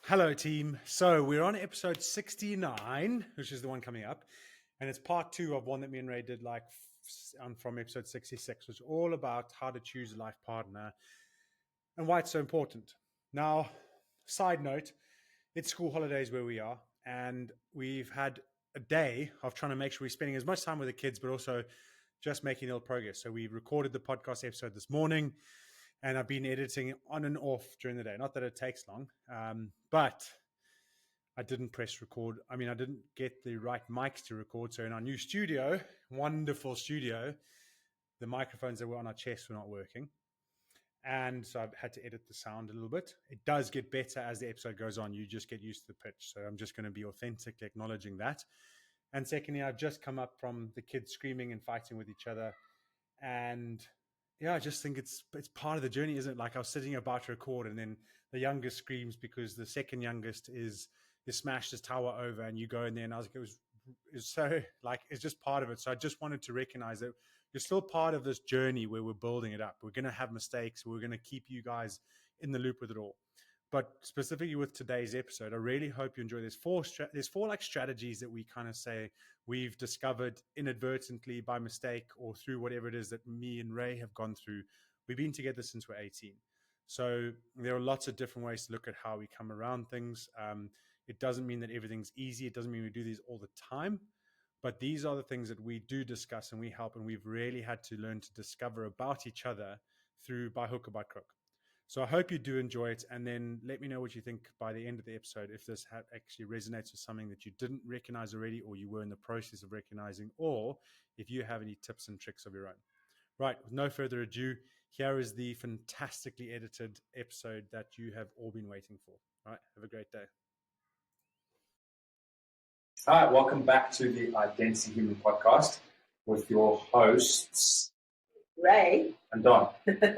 Hello, team. So we're on episode 69, which is the one coming up. And it's part 2 of one that me and Ray did from episode 66, which is all about how to choose a life partner and why it's so important. Now, side note, it's school holidays where we are. And we've had a day of trying to make sure we're spending as much time with the kids, but also just making little progress. So we recorded the podcast episode this morning. And I've been editing on and off during the day. Not that it takes long, but I didn't press record. I didn't get the right mics to record. So in our new studio, wonderful studio, the microphones that were on our chest were not working. And so I've had to edit the sound a little bit. It does get better as the episode goes on. You just get used to the pitch. So I'm just going to be authentically acknowledging that. And secondly, I've just come up from the kids screaming and fighting with each other. And yeah, I just think it's part of the journey, isn't it? Like I was sitting about to record and then the youngest screams because the second youngest is smashed his tower over, and you go in there and I was like, it's just part of it. So I just wanted to recognize that you're still part of this journey where we're building it up. We're going to have mistakes. We're going to keep you guys in the loop with it all. But specifically with today's episode, I really hope you enjoy. There's four strategies that we kind of say we've discovered inadvertently by mistake or through whatever it is that me and Ray have gone through. We've been together since we're 18. So there are lots of different ways to look at how we come around things. It doesn't mean that everything's easy. It doesn't mean we do these all the time. But these are the things that we do discuss and we help. And we've really had to learn to discover about each other by hook or by crook. So I hope you do enjoy it, and then let me know what you think by the end of the episode, if this actually resonates with something that you didn't recognize already or you were in the process of recognizing, or if you have any tips and tricks of your own. Right, with no further ado, here is the fantastically edited episode that you have all been waiting for. All right, have a great day. Hi, welcome back to the Identity Human podcast with your hosts, Ray and Don.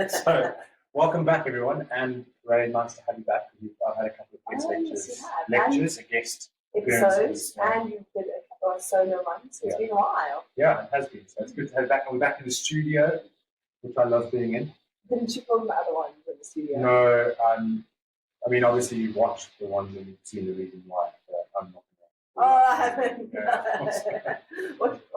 So, welcome back, everyone, and Ray, nice to have you back. I've had a couple of guest lectures, a guest episodes, and you did a couple of solo ones. It's been a while. Yeah, it has been. So it's good to have you back. And we're back in the studio, which I love being in. Didn't you film the other ones in the studio? No, obviously you've watched the ones and you've seen the reason why. I'm not. I haven't.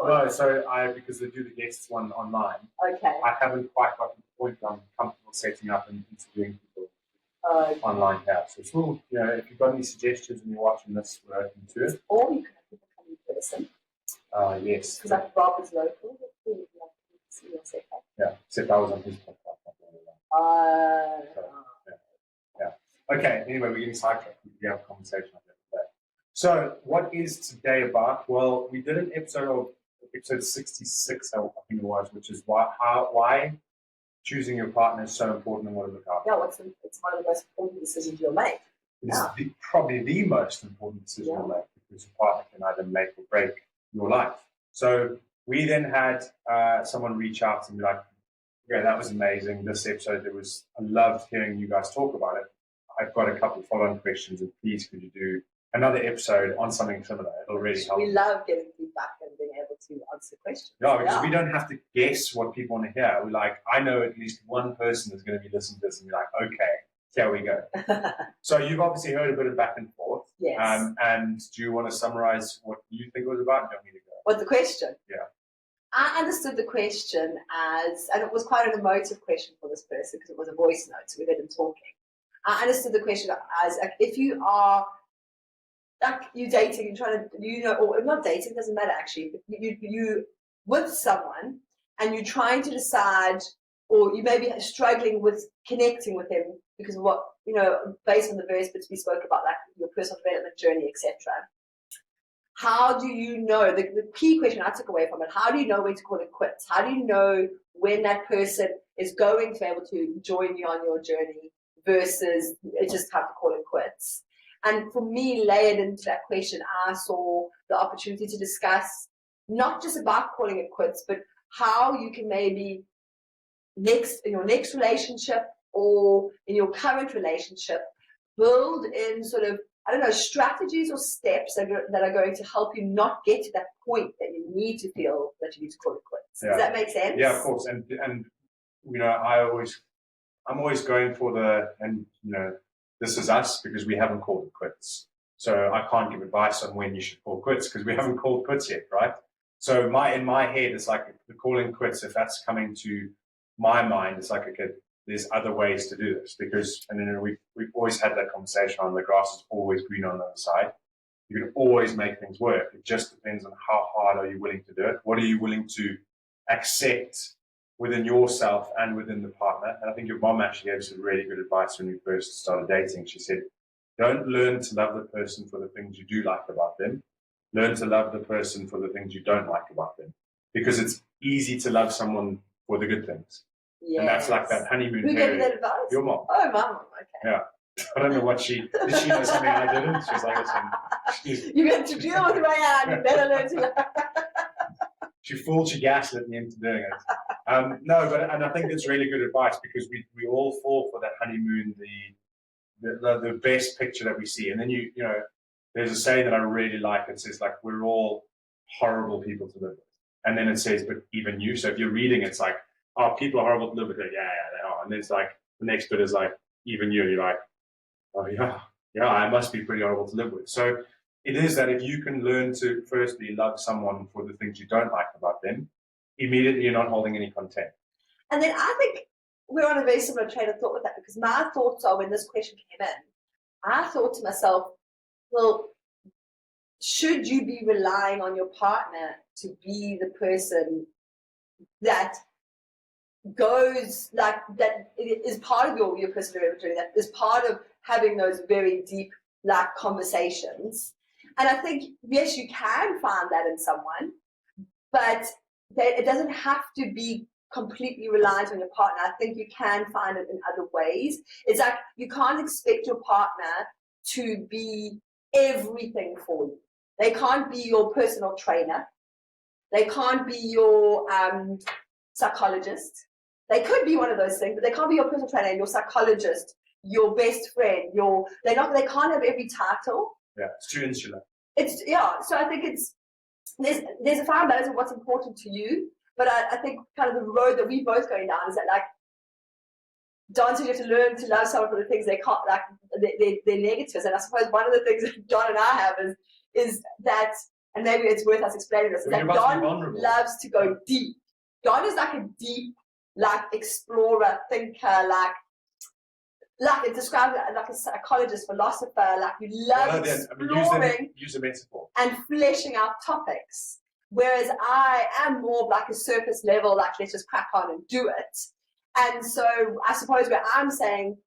No, so because they do the guests one online. Okay. I haven't quite gotten to the point where I'm comfortable setting up and interviewing people online here. So it's all, if you've got any suggestions and you're watching this, we're open to it. Or you can have people come in person. Yes. Because like Bob is local. Yeah, except I was on his podcast. Okay, anyway, we're getting sidetracked. We have a conversation on that today. So, what is today about? Well, we did an episode 66, I think it was, which is why choosing your partner is so important and what to look out for. Yeah, it's one of the most important decisions you'll make. It's probably the most important decision you'll make, because your partner can either make or break your life. So, we then had someone reach out and be like, "Yeah, that was amazing. This episode, I loved hearing you guys talk about it. I've got a couple of follow-on questions, and please could you do another episode on something similar? It'll really help." We love getting feedback and being able to answer questions. Yeah, because we don't have to guess what people want to hear. We're like, I know at least one person is going to be listening to this and be like, okay, here we go. So you've obviously heard a bit of back and forth. Yes. And do you want to summarize what you think it was about? Don't need to go. What's the question? Yeah. I understood the question and it was quite an emotive question for this person because it was a voice note, so we heard him talking. I understood the question as if you are you're dating, you're trying to, or not dating, doesn't matter actually, but you with someone and you're trying to decide, or you may be struggling with connecting with them because of what, based on the various bits we spoke about, like your personal development journey, etc. How do you know, the key question I took away from it, how do you know when to call it quits? How do you know when that person is going to be able to join you on your journey versus it's just time to call it quits? And for me, layered into that question, I saw the opportunity to discuss not just about calling it quits, but how you can maybe in your next relationship or in your current relationship, build in sort of, strategies or steps that are going to help you not get to that point that you need to feel that you need to call it quits. Yeah. Does that make sense? Yeah, of course. And I'm always going for this is us because we haven't called it quits. So I can't give advice on when you should call quits because we haven't called quits yet, right? So in my head, it's like the calling quits, if that's coming to my mind, it's like, okay, there's other ways to do this because, and then we've always had that conversation on the grass is always green on the other side. You can always make things work. It just depends on how hard are you willing to do it. What are you willing to accept within yourself and within the partner? And I think your mom actually gave some really good advice when we first started dating. She said, don't learn to love the person for the things you do like about them. Learn to love the person for the things you don't like about them. Because it's easy to love someone for the good things. Yes. And that's like that honeymoon period. Who gave you that advice? Your mom. Oh, mom. Okay. Yeah. I don't know what did she know something I didn't? She was like, listen. You have to deal with Ryan. You better learn to love. She gaslit me into doing it. No, and I think it's really good advice because we all fall for that honeymoon, the best picture that we see. And then you know, there's a saying that I really like. It says like, we're all horrible people to live with. And then it says, but even you. So if you're reading, it's like, oh, people are horrible to live with. Yeah, they are. And then it's like, the next bit is like, even you. And you're like, oh yeah, I must be pretty horrible to live with. So it is that if you can learn to firstly love someone for the things you don't like about them, immediately you're not holding any contempt. And then I think we're on a very similar train of thought with that because my thoughts are when this question came in, I thought to myself, well, should you be relying on your partner to be the person that goes like that is part of your personal inventory, that is part of having those very deep like conversations? And I think yes, you can find that in someone, but it doesn't have to be completely reliant on your partner. I think you can find it in other ways. It's like you can't expect your partner to be everything for you. They can't be your personal trainer. They can't be your psychologist. They could be one of those things, but they can't be your personal trainer, your psychologist, your best friend. They can't have every title. Yeah, it's too insular. So I think there's a fine balance of what's important to you, but I think kind of the road that we both going down is that like dancing, you have to learn to love someone for the things they can't, like they're negatives. And I suppose one of the things that Don and I have is that, and maybe it's worth us explaining this, is that Don loves to go deep. Don is like a deep, like explorer, thinker, like it describes it like a psychologist, philosopher, like you love exploring use a metaphor and fleshing out topics. Whereas I am more like a surface level, like let's just crack on and do it. And so I suppose where I'm saying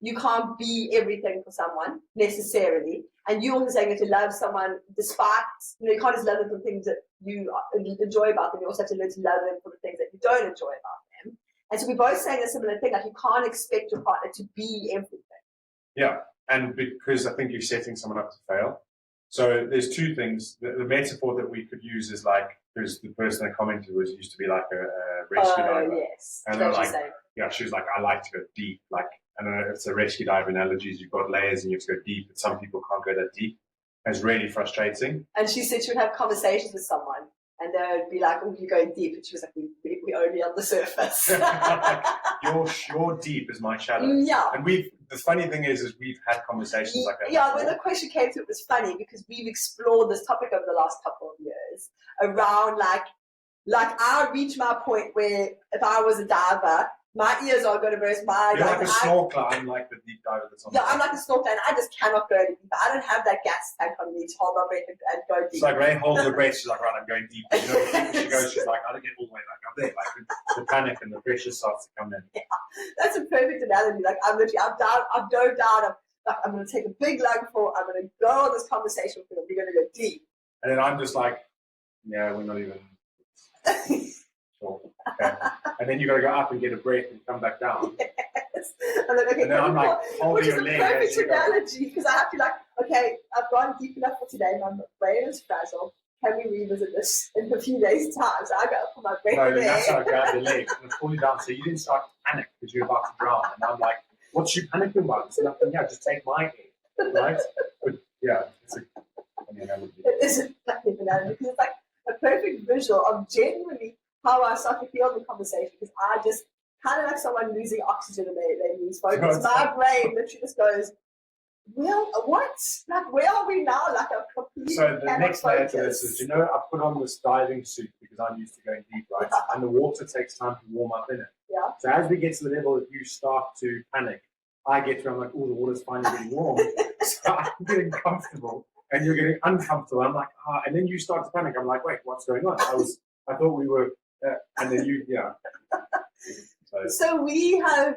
you can't be everything for someone necessarily. And you're also saying that you love someone despite, you can't just love them for things that you enjoy about them. You also have to learn to love them for the things that you don't enjoy about them. And so we're both saying a similar thing, like you can't expect your partner to be everything. Yeah, and because I think you're setting someone up to fail. So there's two things. The metaphor that we could use is like, because the person that commented used to be like a rescue diver. Yes. And she was like, I like to go deep. Like, and it's a rescue diver analogies. You've got layers and you have to go deep, but some people can't go that deep. And it's really frustrating. And she said she would have conversations with someone and they would be like, oh, you're going deep. And she was like, we're only on the surface. your deep is my shallow. Yeah. And the funny thing is we've had conversations like that. Yeah, before. when the question came through, it was funny because we've explored this topic over the last couple of years around like I reach my point where if I was a diver, my ears are going to burst. You're like a snorkeler. I'm like the deep diver that's on. Yeah, I'm like a snorkeler, and I just cannot go deep. I don't have that gas tank on me to hold my breath and go deep. It's like Ray holds her breath. She's like, right, I'm going deep. You know, she goes. She's like, I don't get all the way back up there. Like the panic and the pressure starts to come in. Yeah, that's a perfect analogy. Like I've dove down. I'm going to take a big lung full. I'm going to go on this conversation with them. We're going to go deep. And then I'm just like, yeah, we're not even. Sure. Okay. And then you got to go up and get a breath and come back down. Yes. And then I'm like, hold your leg. Which is a perfect analogy because I have to okay, I've gone deep enough for today. My brain is frazzled. Can we revisit this in a few days' time? So I go up for my breath. No, that's how I grab the leg and pull you down. So you didn't start to panic because you're about to drown. And I'm like, what's you panicking about? It's nothing. Yeah, just take my aid, right? But yeah, it's a funny analogy. It is a funny analogy because it's like a perfect visual of genuinely how I start to feel the conversation because I just kind of like someone losing oxygen and they lose focus. My brain literally just goes, well, what? Like, where are we now? Like, I'm completely So the next layer to focus. this is, I put on this diving suit because I'm used to going deep, right? And the water takes time to warm up in it. Yeah. So as we get to the level that you start to panic, I get to, I'm like, oh, the water's finally getting warm. So I'm getting comfortable and you're getting uncomfortable. I'm like, and then you start to panic. I'm like, wait, what's going on? I thought we were, and then yeah. So we have,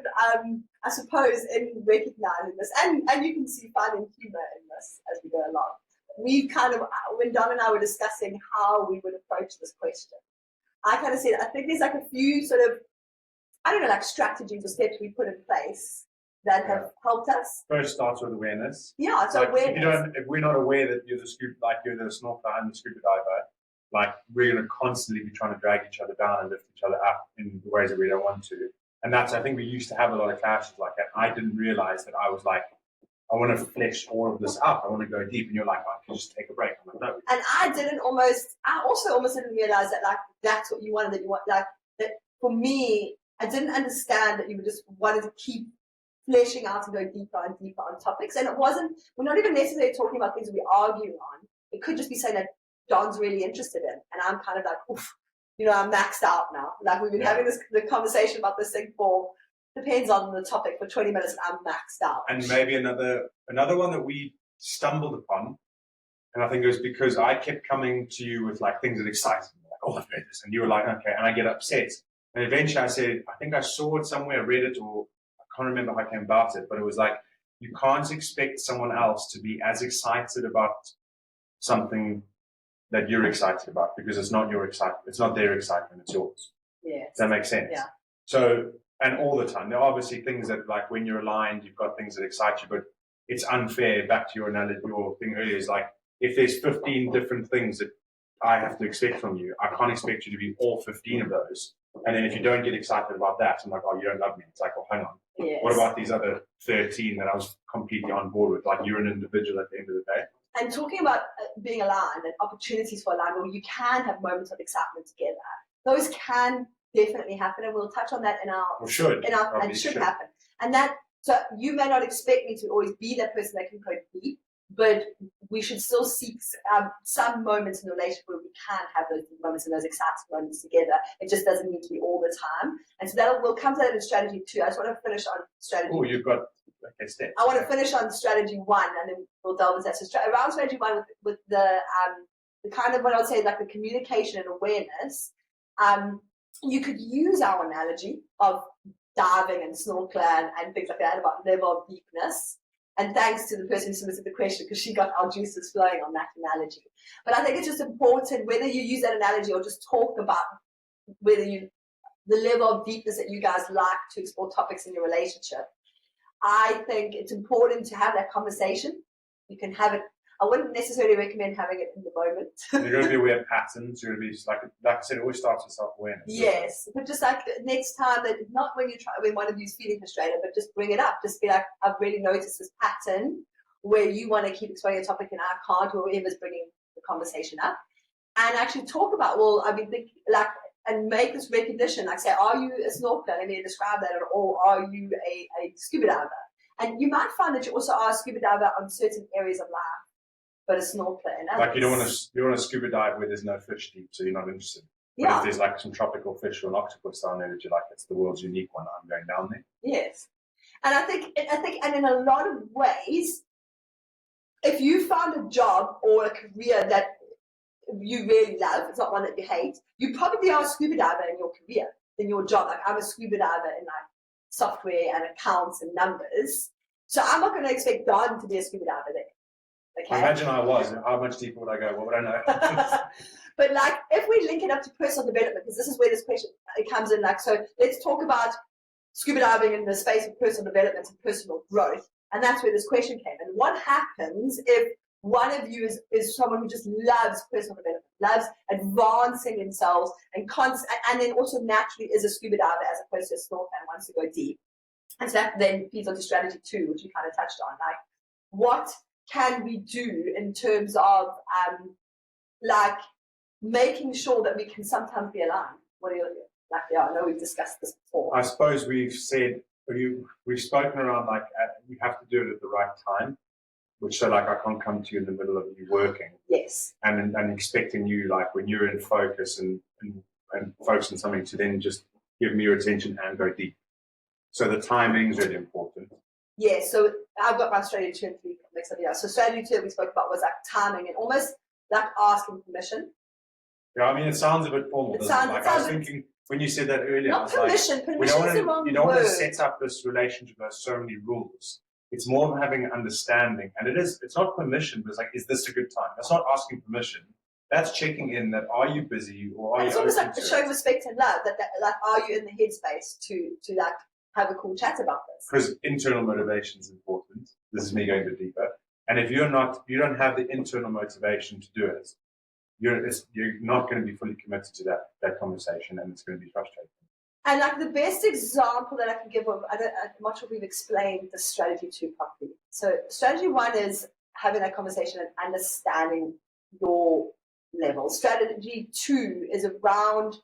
I suppose, in recognizing this, and you can see fun and humor in this as we go along. We kind of, when Don and I were discussing how we would approach this question, I kind of said, I think there's like a few sort of, I don't know, like strategies or steps we put in place that have helped us. First starts with awareness. Yeah, so like awareness. If we're not aware that you're the snorkeler and the scuba diver, like we're going to constantly be trying to drag each other down and lift each other up in ways that we don't want to. And that's, I think we used to have a lot of clashes like that. I didn't realize that I was like, I want to flesh all of this up. I want to go deep. And you're like, I can just take a break. I'm like, no. And I also almost didn't realize that, like, that's what you wanted, that you want, like, that for me, I didn't understand that you just wanted to keep fleshing out and going deeper and deeper on topics. And we're not even necessarily talking about things we argue on. It could just be saying that Don's really interested in. And I'm kind of like, oof, I'm maxed out now. Like, we've been having the conversation about this thing for, depends on the topic, for 20 minutes, and I'm maxed out. And maybe another one that we stumbled upon, and I think it was because I kept coming to you with like things that excited me, like, oh, I've read this, and you were like, okay, and I get upset. And eventually I said, I think I saw it somewhere, read it, or I can't remember how I came about it, but it was like, you can't expect someone else to be as excited about something that you're excited about, because it's not your excitement, it's not their excitement, it's yours. Yeah. Does that make sense? Yeah. So, and all the time, there are obviously things that, like, when you're aligned, you've got things that excite you, but it's unfair. Back to your analogy, your thing earlier, is like, if there's 15 different things that I have to expect from you, I can't expect you to be all 15 of those. And then if you don't get excited about that, I'm like, oh, you don't love me. It's like, oh, hang on. Yes. What about these other 13 that I was completely on board with? Like, you're an individual at the end of the day. And talking about being aligned and opportunities for alignment, where you can have moments of excitement together, those can definitely happen, and we'll touch on that in our should happen. And that, so you may not expect me to always be that person that can go deep, but we should still seek some moments in the relationship where we can have those moments and those exciting moments together. It just doesn't need to be all the time. And so we'll come to that in strategy 2. I just want to finish on strategy. Oh, you've got steps. I want to finish on strategy 1, and then we'll delve into that. So around strategy 1, with the kind of, what I would say, like the communication and awareness, you could use our analogy of diving and snorkeling and things like that about level of deepness. And thanks to the person who submitted the question, because she got our juices flowing on that analogy. But I think it's just important, whether you use that analogy or just talk about the level of deepness that you guys like to explore topics in your relationship. I think it's important to have that conversation. You can have it. I wouldn't necessarily recommend having it in the moment. You're going to be aware of patterns. You're going to be just like I said, it always starts with self-awareness. Yes, but just like next time, that not when one of you is feeling frustrated, but just bring it up. Just be like, I've really noticed this pattern where you want to keep exploring a topic and I can't, or whoever's bringing the conversation up, and actually talk about, well, I've been thinking, like, and make this recognition. Like, say, are you a snorkeler? Let me describe that, or are you a scuba diver? And you might find that you also are a scuba diver on certain areas of life, but a snorkeler in others. Like, you don't want to scuba dive where there's no fish deep, so you're not interested. But if there's like some tropical fish or an octopus down there that you like, it's the world's unique one, I'm going down there. Yes. And I think, and in a lot of ways, if you found a job or a career that you really love, it's not one that you hate, you probably are a scuba diver in your career, in your job. Like, I'm a scuba diver in like software and accounts and numbers. So I'm not going to expect Don to be a scuba diver there. Okay. Imagine I was. How much deeper would I go? What would I know? But like, if we link it up to personal development, because this is where this question comes in. Like, so let's talk about scuba diving in the space of personal development and personal growth, and that's where this question came. And what happens if one of you is someone who just loves personal development, loves advancing themselves, and then also naturally is a scuba diver as opposed to a snorkeler and wants to go deep? And so that then feeds onto strategy 2, which you kind of touched on. Like, what can we do in terms of like making sure that we can sometimes be aligned? What are your Like, yeah, I know we've discussed this before. I suppose we've spoken around like you have to do it at the right time, which so like I can't come to you in the middle of you working. Yes. And expecting you like when you're in focus and focus on something to then just give me your attention and go deep. So the timing is really important. Yeah, so I've got my strategy 2 and 3 mixed up. Yeah, so strategy 2 that we spoke about was like timing and almost like asking permission. Yeah, I mean it sounds a bit formal. I was thinking when you said that earlier, not I was permission. like, Permission is the wrong you don't word. want to set up this relationship with so many rules. It's more of having an understanding, and it's not permission, but it's like, is this a good time? That's not asking permission. That's checking in that are you busy or are you. It's almost like showing respect and love. That like, are you in the headspace to like have a cool chat about this? Because internal motivation is important. This is me going a bit deeper. And if you don't have the internal motivation to do it, you're not going to be fully committed to that conversation, and it's going to be frustrating. And like the best example that I can give of, I'm not sure we've explained the strategy 2 properly. So strategy 1 is having that conversation and understanding your level. Strategy 2 is around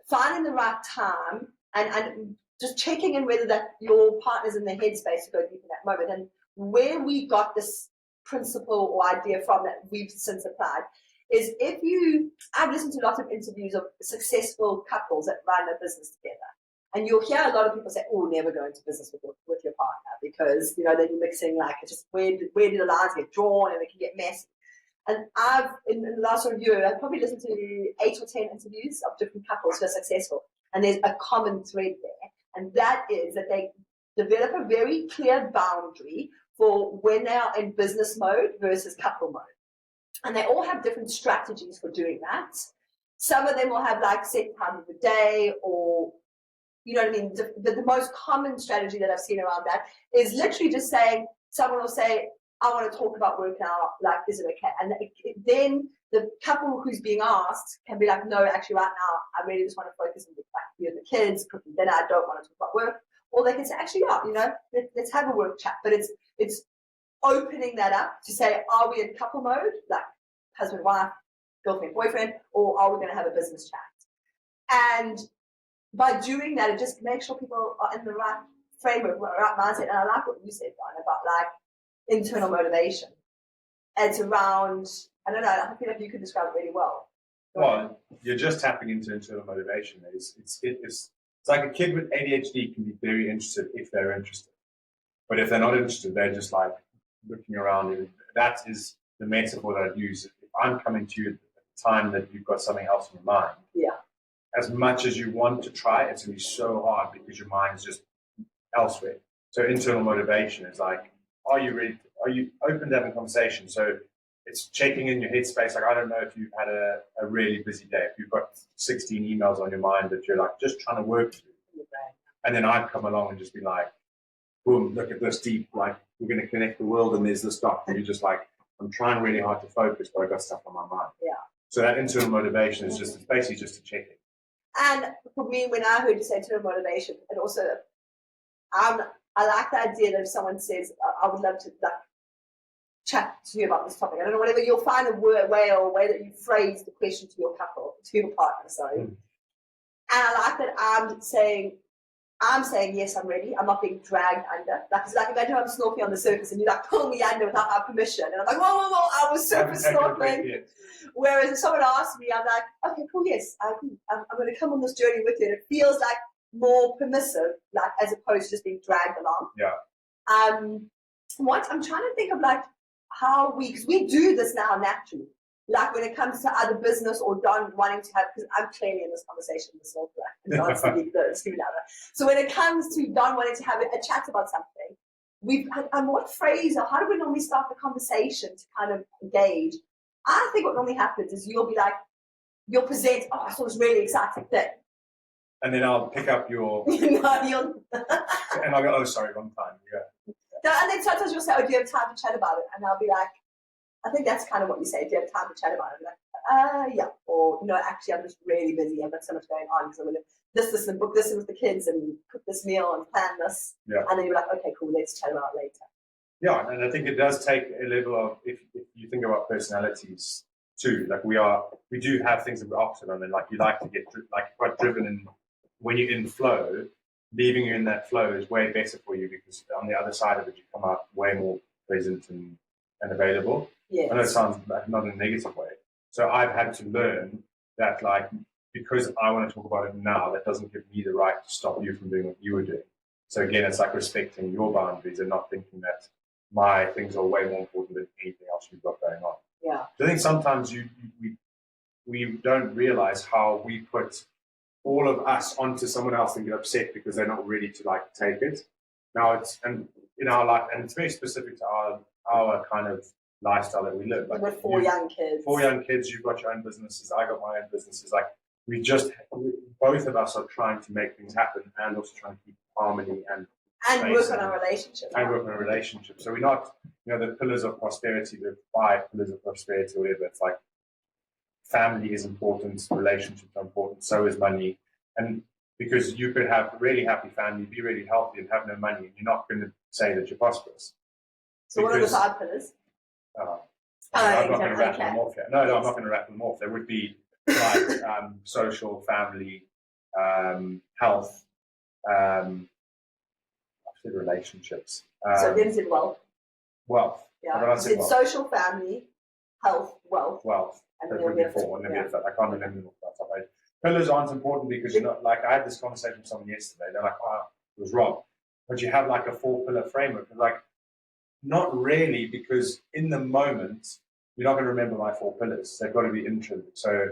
finding the right time and just checking in whether that your partner's in the headspace to go deep in that moment. And where we got this principle or idea from that we've since applied is I've listened to lots of interviews of successful couples that run a business together. And you'll hear a lot of people say, oh, never go into business with your partner because, then you're mixing like, it's just where do the lines get drawn and it can get messy. And in the last year, I've probably listened to 8 or 10 interviews of different couples who are successful. And there's a common thread there. And that is that they develop a very clear boundary for when they are in business mode versus couple mode. And they all have different strategies for doing that. Some of them will have like set time of the day or, you know what I mean? The most common strategy that I've seen around that is literally just saying, someone will say, I want to talk about work now, like, is it okay? And then the couple who's being asked can be like, no, actually right now, I really just want to focus on you and the kids, cooking dinner, I don't want to talk about work. Or they can say, actually, yeah, let's have a work chat. But it's opening that up to say, are we in couple mode, like husband, wife, girlfriend, boyfriend, or are we going to have a business chat? And by doing that, it just makes sure people are in the right framework, right mindset. And I like what you said, Don, about like internal motivation. It's around, I don't know, I feel like you could describe it really well. Well, you're just tapping into internal motivation. It's like a kid with ADHD can be very interested if they're interested. But if they're not interested, they're just like looking around. That is the metaphor that I'd use. If I'm coming to you at the time that you've got something else in your mind, yeah, as much as you want to try, it's going to be so hard because your mind is just elsewhere. So internal motivation is like, are you ready? Are you open to having a conversation? So it's checking in your headspace. Like, I don't know if you've had a really busy day, if you've got 16 emails on your mind that you're like just trying to work through. And then I'd come along and just be like, boom, look at this deep, like we're going to connect the world and there's this doc. And you're just like, I'm trying really hard to focus, but I've got stuff on my mind. Yeah. So that internal motivation is it's basically just a check-in. And for me, when I heard you say internal motivation, and also I like the idea that if someone says, I would love to like chat to you about this topic. I don't know, whatever, you'll find a way that you phrase the question to your couple, to your partner, sorry. And I like that I'm saying, yes, I'm ready. I'm not being dragged under. Like, it's like imagine I'm snorkeling on the surface and you like pull me under without my permission. And I'm like, whoa, I was surface snorkeling. Whereas if someone asks me, I'm like, okay, cool, yes, I'm going to come on this journey with you. And it feels like more permissive, like as opposed to just being dragged along. Yeah. What I'm trying to think of like how because we do this now naturally. Like when it comes to other business or Don wanting to have, because I'm clearly in this conversation with myself, and Don's the louder. So when it comes to Don wanting to have a chat about something, and what phrase or how do we normally start the conversation to kind of engage? I think what normally happens is you'll present, oh, I saw this really exciting thing. And then I'll pick up your... and I'll go, oh, sorry, wrong time. Yeah. No, and then sometimes you'll say, oh, do you have time to chat about it? And I'll be like, I think that's kind of what you say. Do you have time to chat about it? I'm like, yeah. Or, no, actually, I'm just really busy. I've got so much going on. So I'm going to this and book this in with the kids and cook this meal and plan this. Yeah. And then you're like, okay, cool, let's chat about it later. Yeah, and I think it does take a level of, if you think about personalities, too. Like we do have things that we're opposite on, and like you like to get quite driven, and when you're in flow, leaving you in that flow is way better for you because on the other side of it, you come out way more present and available. Yes. I know it sounds like not in a negative way. So I've had to learn that, like, because I want to talk about it now, that doesn't give me the right to stop you from doing what you were doing. So again, it's like respecting your boundaries and not thinking that my things are way more important than anything else you've got going on. Yeah. So I think sometimes we don't realize how we put all of us onto someone else and get upset because they're not ready to like take it. Now it's, and in our life, and it's very specific to our kind of lifestyle that we live. Like with 4 young kids. 4 young kids, you've got your own businesses, I got my own businesses. Like both of us are trying to make things happen and also trying to keep harmony and work on our relationship. And work on a relationship. So we're not, the pillars of prosperity, the 5 pillars of prosperity, or whatever. It's like family is important, relationships are important, so is money. And because you could have a really happy family, be really healthy, and have no money, and you're not going to say that you're prosperous. So what are the 5 pillars? I'm not going to rattle them off here. No, I'm not going to rattle them off. There would be like social, family, health, relationships. So then is it wealth? Wealth. Yeah. It's social, family, health, wealth. Wealth. And that would be 4. And then I can't remember all that stuff. Pillars aren't important because you're not, like, I had this conversation with someone yesterday. They're like, it was wrong. But you have like a 4-pillar framework. Like, not really, because in the moment, you're not going to remember my 4 pillars. They've got to be intrinsic. So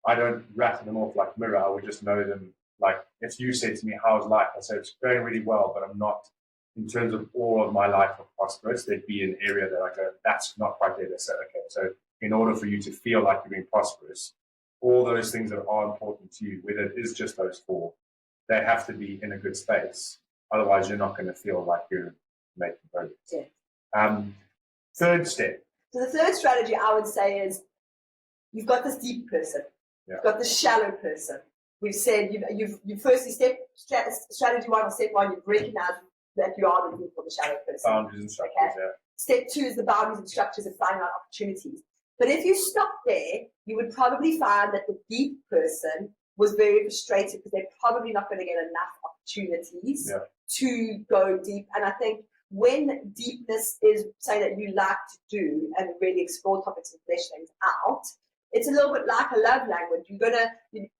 I don't rattle them off like mirror. I would just know them. Like, if you say to me, how's life? I say, it's going really well, but I'm not, in terms of all of my life of prosperous, there'd be an area that I go, that's not quite there. So, okay, so in order for you to feel like you're being prosperous, all those things that are important to you, whether it is just those 4, they have to be in a good space. Otherwise, you're not going to feel like you're making progress. Yeah. 3rd step. So the 3rd strategy I would say is you've got this deep person. Yeah. You've got this shallow person. We've said you've firstly strategy 1 or step 1, you've recognized that you are the deep or the shallow person. Boundaries and structures, yeah. Step 2 is the boundaries and structures and finding out opportunities. But if you stop there, you would probably find that the deep person was very frustrated because they're probably not going to get enough opportunities to go deep. And I think when deepness is something that you like to do and really explore topics and flesh things out, it's a little bit like a love language.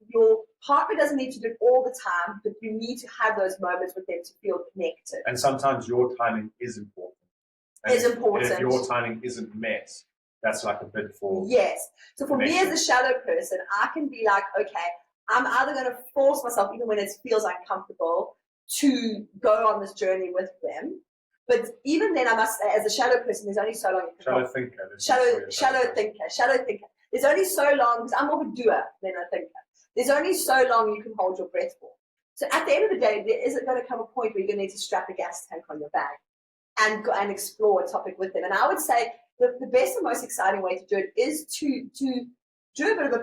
Your partner doesn't need to do it all the time, but you need to have those moments with them to feel connected. And sometimes your timing is important. And if your timing isn't met, that's like a bid for. Yes. So for me as a shallow person, I can be like, okay, I'm either going to force myself, even when it feels uncomfortable, to go on this journey with them. But even then, I must say, as a shallow person, there's only so long you can Shallow thinker. Shallow thinker. There's only so long, because I'm more of a doer than a thinker. There's only so long you can hold your breath for. So at the end of the day, there isn't going to come a point where you're going to need to strap a gas tank on your bag and go and explore a topic with them. And I would say the best and most exciting way to do it is to do a bit of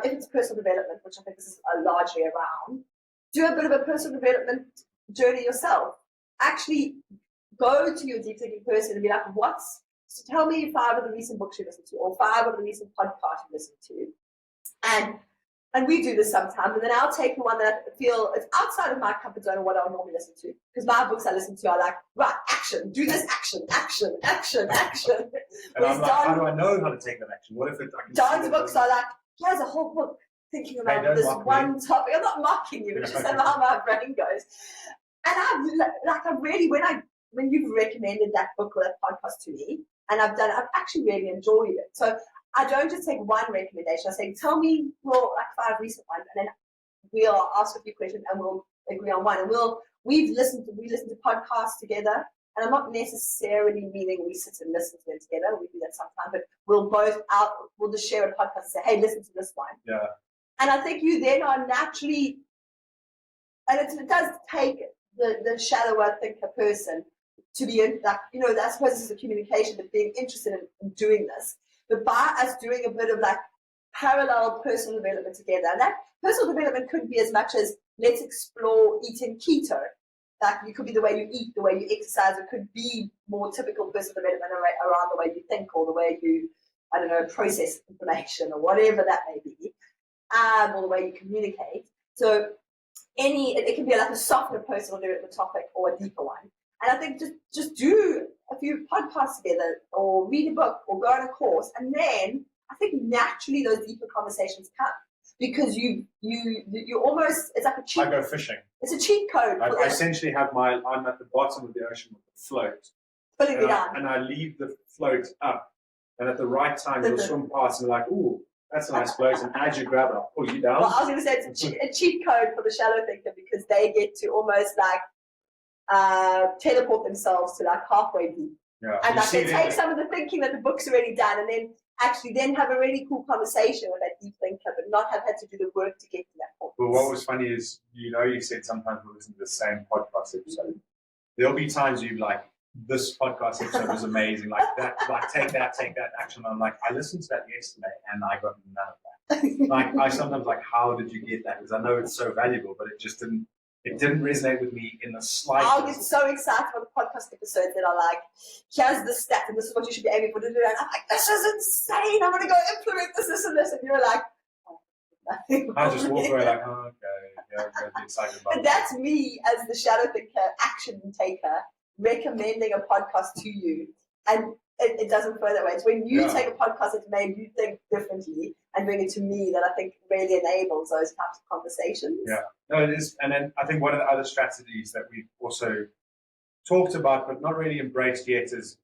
if it's personal development, which I think this is largely around, do a bit of a personal development journey yourself. Actually go to your deep thinking person and be like, so tell me 5 of the recent books you listened to, or 5 of the recent podcasts you listened to. And we do this sometimes, and then I'll take the one that I feel is outside of my comfort zone of what I would normally listen to. Because my books I listen to are like, right, action, do this, action. And I'm like, how do I know how to take that action? What if Don's books are like, here's a whole book thinking about this one topic. I'm not mocking you, but it's just how my brain goes. And I've really, when you've recommended that book or that podcast to me, and I've actually really enjoyed it. So I don't just take one recommendation. I say, tell me, like 5 recent ones, and then we'll ask a few questions and we'll agree on one. And we listen to podcasts together, and I'm not necessarily meaning we sit and listen to them together. We do that sometimes, but we'll just share a podcast and say, hey, listen to this one. Yeah. And I think you then are naturally, and it does take the shallower thinker person to be like, I suppose this is a communication, but being interested in doing this. But by us doing a bit of like parallel personal development together, and that personal development could be as much as let's explore eating keto. Like it could be the way you eat, the way you exercise. It could be more typical personal development around the way you think or the way you I don't know, process information or whatever that may be, or the way you communicate. So it can be like a softer personal topic or a deeper one. And I think just do a few podcasts together or read a book or go on a course, and then I think naturally those deeper conversations come because you almost, it's like a cheat. I go fishing. It's a cheat code. I essentially have I'm at the bottom of the ocean with the float. Pulling it down. And I leave the float up. And at the right time, you'll swim past and be like, ooh, that's a nice float. And as you grab it, I'll pull you down. Well, I was going to say it's a cheat code for the shallow thinker because they get to almost like teleport themselves to like halfway deep. Yeah. And like they take some of the thinking that the book's already done and then actually then have a really cool conversation with that deep thinker, but not have had to do the work to get to that point. But what was funny is, you said sometimes we'll listen to the same podcast episode. There'll be times you're like, this podcast episode was amazing, like that, like take that action. I'm like, I listened to that yesterday and I got none of that. Like I sometimes like, how did you get that? Because I know it's so valuable, but it just didn't resonate with me in the slightest. I'll get so excited for the podcast episodes that are like, here's the stat and this is what you should be aiming for. And I'm like, this is insane. I'm going to go implement this and this. And you're like, oh, nothing. I just walk away like, oh, okay, yeah, I'm going to be excited about it. And that's me as the shadow thinker, action taker, recommending a podcast to you. And it doesn't go that way. It's when you take a podcast that's made you think differently and bring it to me that I think really enables those types of conversations. Yeah, no, it is. And then I think one of the other strategies that we've also talked about but not really embraced yet is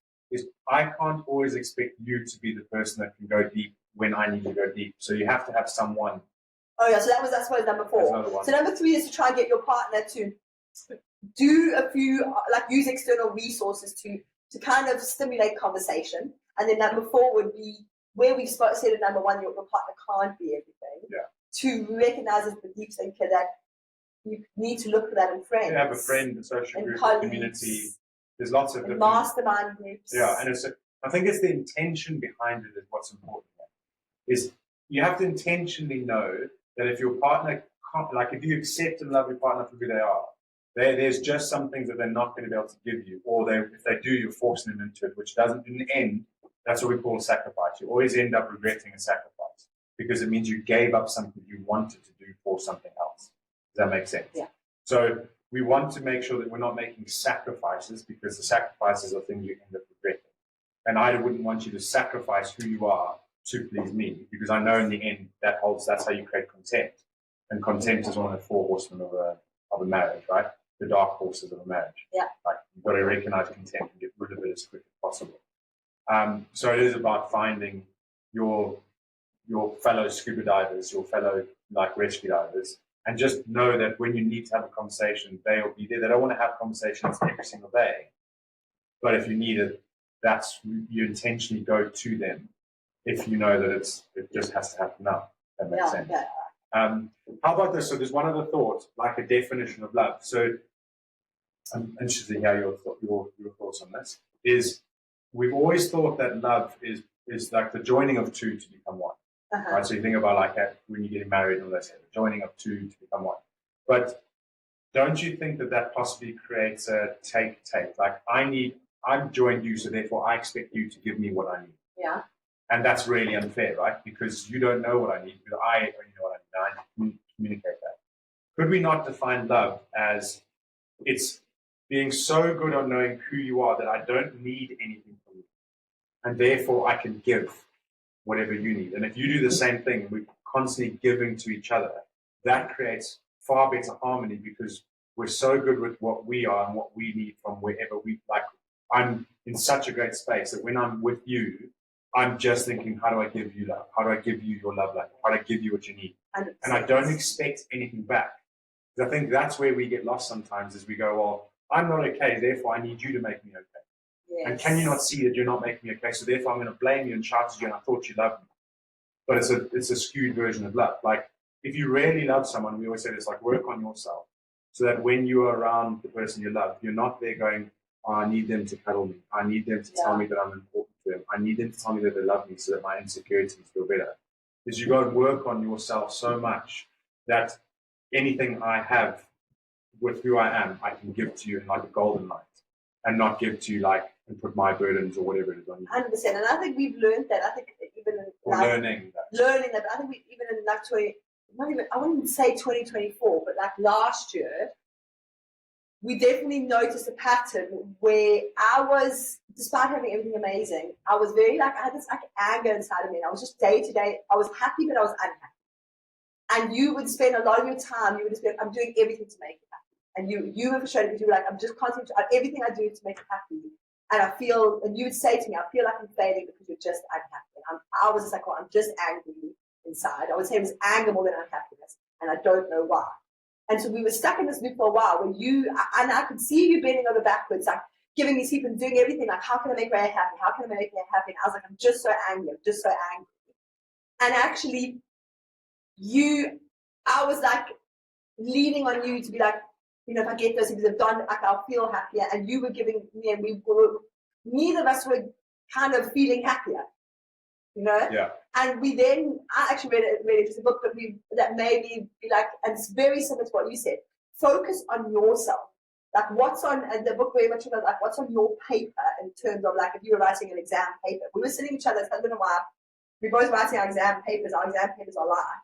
I can't always expect you to be the person that can go deep when I need to go deep. So you have to have someone. Oh yeah, so that was, I suppose, number 4. So number 3 is to try and get your partner to do a few, like use external resources to kind of stimulate conversation. And then number 4 would be where we've said at number 1, your partner can't be everything. Yeah. To recognize as the deep thinker that you need to look for that in friends. You have a friend, a social group, a community. There's lots of different mastermind groups. Yeah, and I think it's the intention behind it is what's important. Is you have to intentionally know that if your partner can't, like if you accept and love your partner for who they are, there's just some things that they're not going to be able to give you, or if they do, you're forcing them into it, which doesn't, in the end, that's what we call sacrifice. You always end up regretting a sacrifice because it means you gave up something you wanted to do for something else. Does that make sense? Yeah. So we want to make sure that we're not making sacrifices because the sacrifices are things you end up regretting. And I wouldn't want you to sacrifice who you are to please me because I know in the end that's how you create content. And content is one of the 4 horsemen of a marriage, right? The dark horses of a marriage. Yeah. Like you've got to recognize content and get rid of it as quick as possible. So it is about finding your fellow scuba divers, your fellow like rescue divers, and just know that when you need to have a conversation, they'll be there. They don't want to have conversations every single day, but if you need it, you intentionally go to them if you know that it just has to happen now. That makes sense. Yeah. How about this? So there's one other thought, like a definition of love. So I'm interested to hear your thoughts on this. Is we've always thought that love is like the joining of two to become one. Uh-huh. Right? So you think about like when you're getting married and let's say the joining of two to become one. But don't you think that possibly creates a take? Like I've joined you, so therefore I expect you to give me what I need. Yeah. And that's really unfair, right? Because you don't know what I need, but I only know what I need. I need to communicate that. Could we not define love as it's being so good on knowing who you are that I don't need anything from you, and therefore I can give whatever you need. And if you do the same thing, we're constantly giving to each other, that creates far better harmony because we're so good with what we are and what we need from wherever we like. I'm in such a great space that when I'm with you, I'm just thinking, how do I give you love? How do I give you your love language? How do I give you what you need? And I don't expect anything back. Because I think that's where we get lost sometimes is we go, well, I'm not okay, therefore I need you to make me okay. Yes. And can you not see that you're not making me okay? So therefore I'm going to blame you and shout at you and I thought you loved me. But it's a skewed version of love. Like if you really love someone, we always say this, like work on yourself. So that when you are around the person you love, you're not there going, oh, I need them to cuddle me. I need them to tell me that I'm important to them. I need them to tell me that they love me so that my insecurities feel better. Is you go and work on yourself so much that anything I have with who I am, I can give to you in like a golden light and not give to you like and put my burdens or whatever it is on you. 100%. And I think we've learned that. I think even in Or like, learning that. learning that. But I think we even in like I wouldn't say 2024, but like last year, we definitely noticed a pattern where I was, despite having everything amazing, I was very like, I had this like anger inside of me. And I was just day to day, I was happy, but I was unhappy. And you would spend a lot of your time, you would just be, I'm doing everything to make you happy. And you were frustrated because you were like, I'm just constantly, everything I do to make you happy. And I feel, and you would say to me, I feel like I'm failing because you're just unhappy. And I was just like, well, I'm just angry inside. I would say it was anger more than unhappiness. And I don't know why. And so we were stuck in this loop for a while where and I could see you bending over backwards, like giving me sleep and doing everything, like, how can I make Ray happy? How can I make Ray happy? And I was like, I'm just so angry. I'm just so angry. And actually, I was like leaning on you to be like, you know, if I get those things done, like, I'll feel happier. And you were giving me, and neither of us were kind of feeling happier, you know? Yeah. And I actually read a really interesting book that made me be like, and it's very similar to what you said, focus on yourself. Like what's on, and the book very much about like what's on your paper in terms of like if you were writing an exam paper. We were sitting each other as husband and wife, we're both writing our exam papers are life.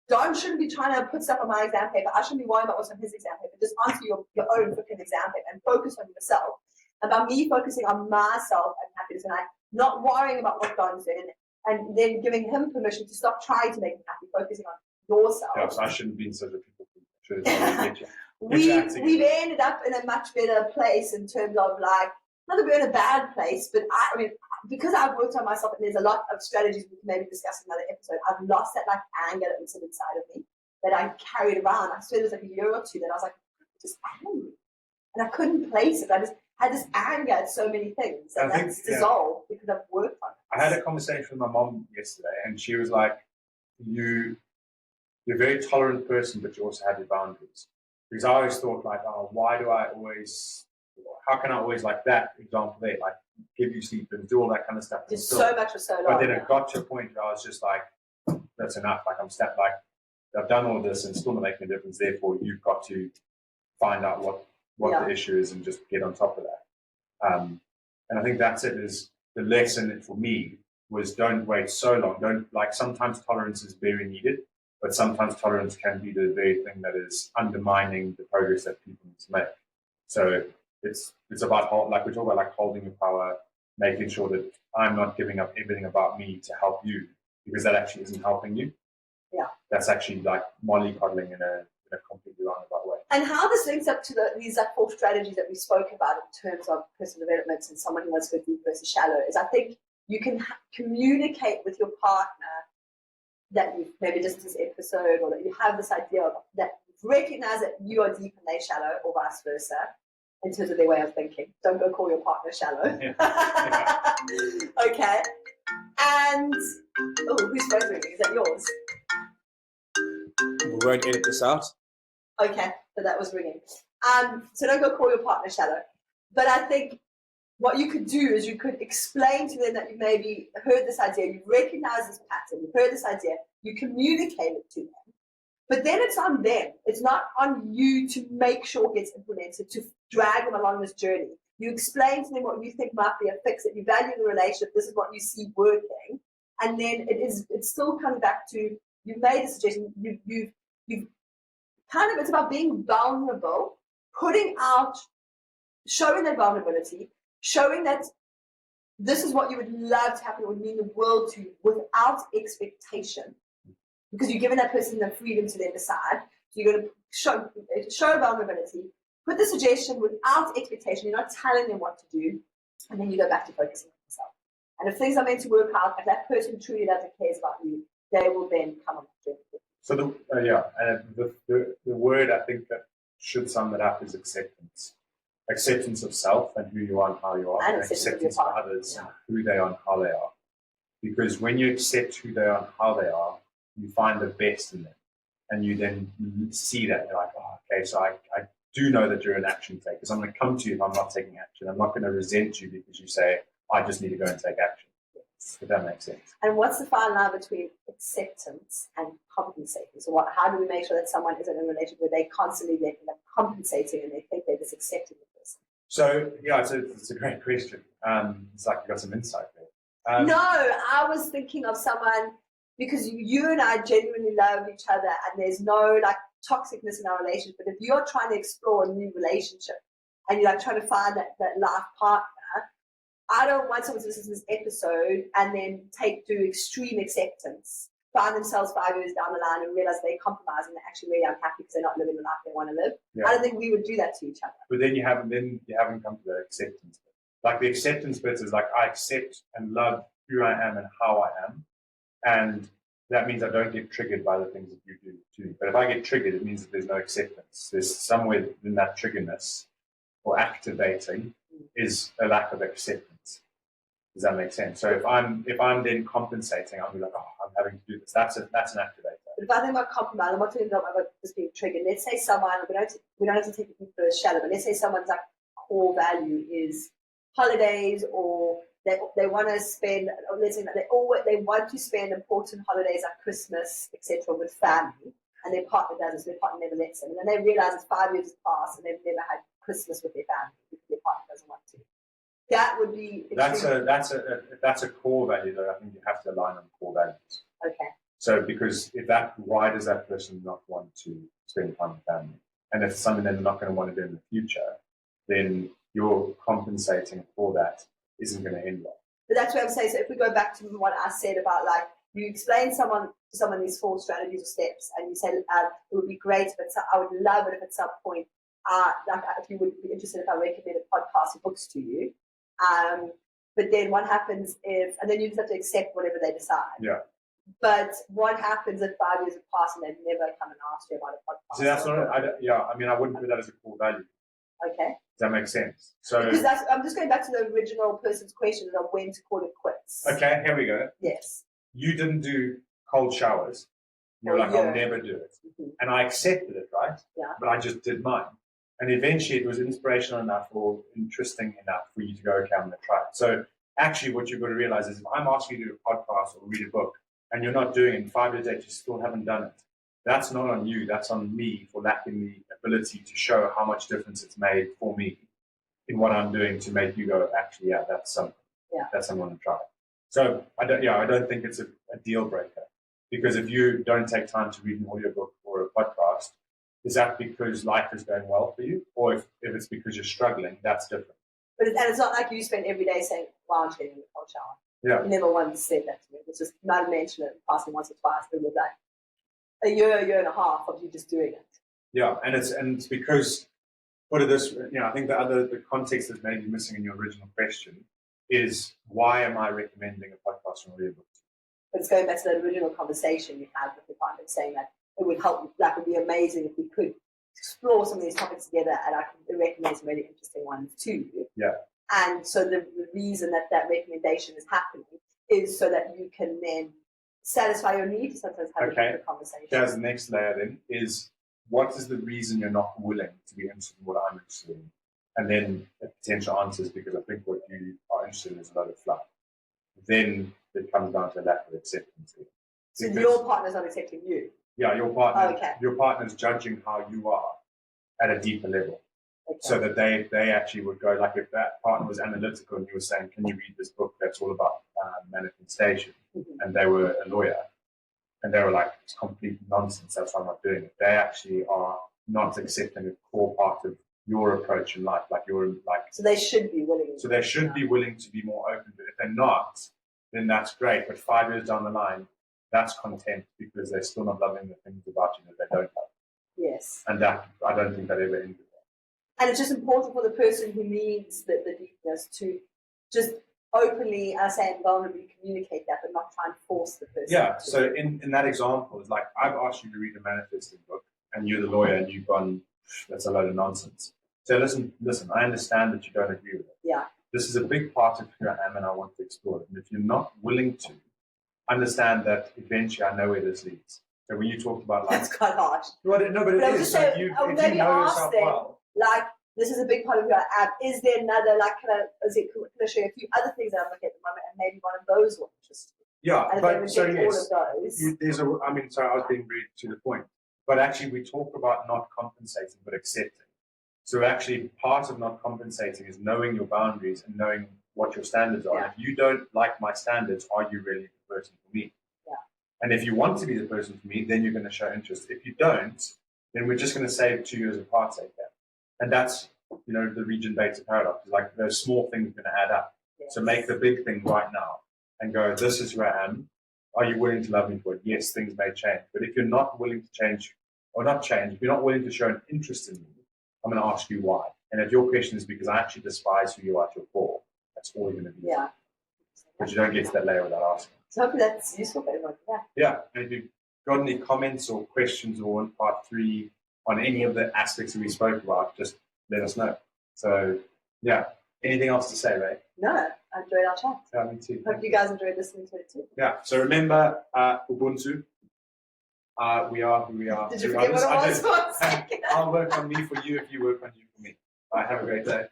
Don shouldn't be trying to put stuff on my exam paper. I shouldn't be worrying about what's on his exam paper. Just answer your own freaking exam paper and focus on yourself. And by me focusing on myself and happiness and not worrying about what Don's doing and then giving him permission to stop trying to make him happy, focusing on yourself. Yeah, so I shouldn't be in such a people. We've ended up in a much better place in terms of like, not that we're in a bad place, but I mean, because I've worked on myself and there's a lot of strategies we can maybe discuss in another episode, I've lost that like anger that was inside of me that I carried around. I swear it was like a year or two that I was like, I'm just angry. And I couldn't place it. I just had this anger at so many things. And that's dissolved because I've worked on it. I had a conversation with my mom yesterday and she was like, you're a very tolerant person, but you also have your boundaries. Because I always thought like, oh, how can I always like that example there, like give you sleep and do all that kind of stuff. Just so much for so long. But then it got to a point where I was just like, that's enough. Like I've done all this and still not making a difference. Therefore, you've got to find out what the issue is and just get on top of that. And I think that's it. Is the lesson for me was don't wait so long. Don't like sometimes tolerance is very needed, but sometimes tolerance can be the very thing that is undermining the progress that people need to make. So it's about like we talk about like holding your power, making sure that I'm not giving up everything about me to help you because that actually isn't helping you. Yeah, that's actually like mollycoddling in a completely roundabout way. And how this links up to these like 4 strategies that we spoke about in terms of personal development and someone who wants to go deep versus shallow is I think you can communicate with your partner that you've maybe just this episode or that you have this idea of that recognize that you are deep and they're shallow or vice versa in terms of their way of thinking. Don't go call your partner shallow. Yeah. Okay. And whose phone's ringing? Is that yours? We won't edit this out. Okay, so that was ringing. So don't go call your partner shallow. But I think what you could do is you could explain to them that you maybe heard this idea, you've recognized this pattern, you've heard this idea, you communicate it to them. But then it's on them. It's not on you to make sure it gets implemented, to drag them along this journey. You explain to them what you think might be a fix, that you value the relationship, this is what you see working. And then it's still coming back to, you've made a suggestion, you've kind of, it's about being vulnerable, putting out, showing that vulnerability, showing that this is what you would love to happen, it would mean the world to you without expectation. Because you're giving that person the freedom to then decide. So you're going to show vulnerability, put the suggestion without expectation. You're not telling them what to do. And then you go back to focusing on yourself. And if things are meant to work out, if that person truly loves and cares about you, they will then come on the journey. So the word I think that should sum it up is acceptance. Acceptance of self and who you are and how you are. And acceptance of others and who they are and how they are. Because when you accept who they are and how they are, you find the best in them. And you then see that. You're like, oh, okay, so I do know that you're an action taker. So I'm going to come to you if I'm not taking action. I'm not going to resent you because you say, I just need to go and take action. If that makes sense. And what's the fine line between acceptance and compensating? So how do we make sure that someone is in a relationship where they constantly they're compensating and they think they're just accepting the person? So yeah, it's a great question. It's like you got some insight there. No, I was thinking of someone because you and I genuinely love each other, and there's no like toxicness in our relationship. But if you're trying to explore a new relationship and you're like trying to find that life partner, I don't want someone to listen to this episode and then do extreme acceptance, find themselves 5 years down the line and realize they compromise and they're actually really unhappy because they're not living the life they want to live. Yeah. I don't think we would do that to each other. But then you haven't come to the acceptance bit. Like the acceptance bit is like I accept and love who I am and how I am, and that means I don't get triggered by the things that you do too. But if I get triggered, it means that there's no acceptance. There's somewhere in that triggerness or activating is a lack of acceptance. Does that make sense? So if I'm then compensating, I'll be like, oh, I'm having to do this. That's an activator. But if I think about compromise, I'm not talking about just being triggered. Let's say someone, we don't have to take it for a shallow, but let's say someone's like core value is holidays, or they want to spend, or let's say that they want to spend important holidays like Christmas, etc., with family, and their partner doesn't, so their partner never lets them. And then they realize it's 5 years has passed and they've never had Christmas with their family because their partner doesn't want to. That would be that's a core value that I think you have to align on core values. Okay. So because why does that person not want to spend time with family? And if it's something they're not going to want to do in the future, then your compensating for that isn't going to end well. But that's what I'm saying. So if we go back to what I said about like you explain to someone these 4 strategies or steps, and you say it would be great, but I would love it if at some point, like if you would be interested if I recommended podcasts or books to you. But then what happens and then you just have to accept whatever they decide. Yeah. But what happens if 5 years have passed and they've never come and asked you about a podcast? See, that's not. I wouldn't put that as a core value. Okay. Does that make sense? So because I'm just going back to the original person's question of when to call it quits. Okay, here we go. Yes. You didn't do cold showers. You're like, I'll never do it. Mm-hmm. And I accepted it, right? Yeah. But I just did mine. And eventually it was inspirational enough or interesting enough for you to go, okay, I'm going to try it. So actually what you've got to realize is if I'm asking you to do a podcast or read a book and you're not doing it in 5 years, you still haven't done it. That's not on you. That's on me for lacking the ability to show how much difference it's made for me in what I'm doing to make you go, actually, yeah, that's something. Yeah. That's something to try. So I don't think it's a deal breaker, because if you don't take time to read an audiobook or a podcast, is that because life is going well for you, or if it's because you're struggling, that's different. But it's not like you spend every day saying, "Wow, I'm getting a cold shower." Yeah. You never once said that to me. It's just not mentioned it, passing once or twice, but it was like a year and a half of you just doing it. Yeah, and it's because put it this, I think the context that's maybe missing in your original question is why am I recommending a podcast or audiobook? But it's going back to that original conversation you had with your partner, saying that it would help. That would be amazing if we could explore some of these topics together, and I can recommend some really interesting ones to you. Yeah. And so the reason that recommendation is happening is so that you can then satisfy your need to sometimes have a conversation. There's the next layer then is what is the reason you're not willing to be interested in what I'm interested in? And then the potential answers, because I think what you are interested in is a lot of fluff. Then it comes down to a lack of acceptance. So your partner's not accepting you? Yeah, your partner. Oh, okay. Your partner's judging how you are at a deeper level. Okay. So that they actually would go, like if that partner was analytical and you were saying, can you read this book that's all about manifestation? Mm-hmm. And they were a lawyer and they were like, it's complete nonsense, that's why I'm not doing it. They actually are not accepting a core part of your approach in life. So they should be willing. So they should be willing to be more open to it. If they're not, then that's great. But 5 years down the line, that's contempt because they're still not loving the things about you that they don't love. Yes. And that, I don't think that ever ended. And it's just important for the person who needs the deepness to just openly, I say, and vulnerably communicate that, but not try and force the person. Yeah. So in that example, it's like I've asked you to read a manifesting book, and you're the lawyer, and you've gone, that's a load of nonsense. So listen. I understand that you don't agree with it. Yeah. This is a big part of who I am, and I want to explore it. And if you're not willing to understand that, eventually, I know where this leads. So when you talked about like, that's quite harsh. Well, no, but it is. So if you know yourself well. Like, this is a big part of who I am. Is there another, like, can I show you a few other things that I'm looking at the moment, and maybe one of those will interest you? Yeah, and but so yes, all of those. So I was being really to the point. But actually, we talk about not compensating, but accepting. So actually, part of not compensating is knowing your boundaries and knowing what your standards are. Yeah. If you don't like my standards, are you really the person for me? Yeah. And if you want to be the person for me, then you're going to show interest. If you don't, then we're just going to save 2 years of heartache there. And that's, the region beta paradox. It's like those small things are going to add up. Yes. So make the big thing right now and go, this is who I am. Are you willing to love me for it? Yes, things may change. But if you're not willing to change, or not change, if you're not willing to show an interest in me, I'm going to ask you why. And if your question is because I actually despise who you are at your core, that's all you're going to be. Yeah. But you don't get to that layer without asking. So hopefully that's useful for everyone. Yeah. Yeah. And if you've got any comments or questions or on part 3 on any of the aspects that we spoke about, just let us know. So, yeah. Anything else to say, Ray? No, I enjoyed our chat. Yeah, me too. Hope you guys enjoyed listening to it too. Yeah. So remember, Ubuntu. We are who we are. Did you forget what it was for a second? I'll work on me for you if you work on you for me. Have a great day.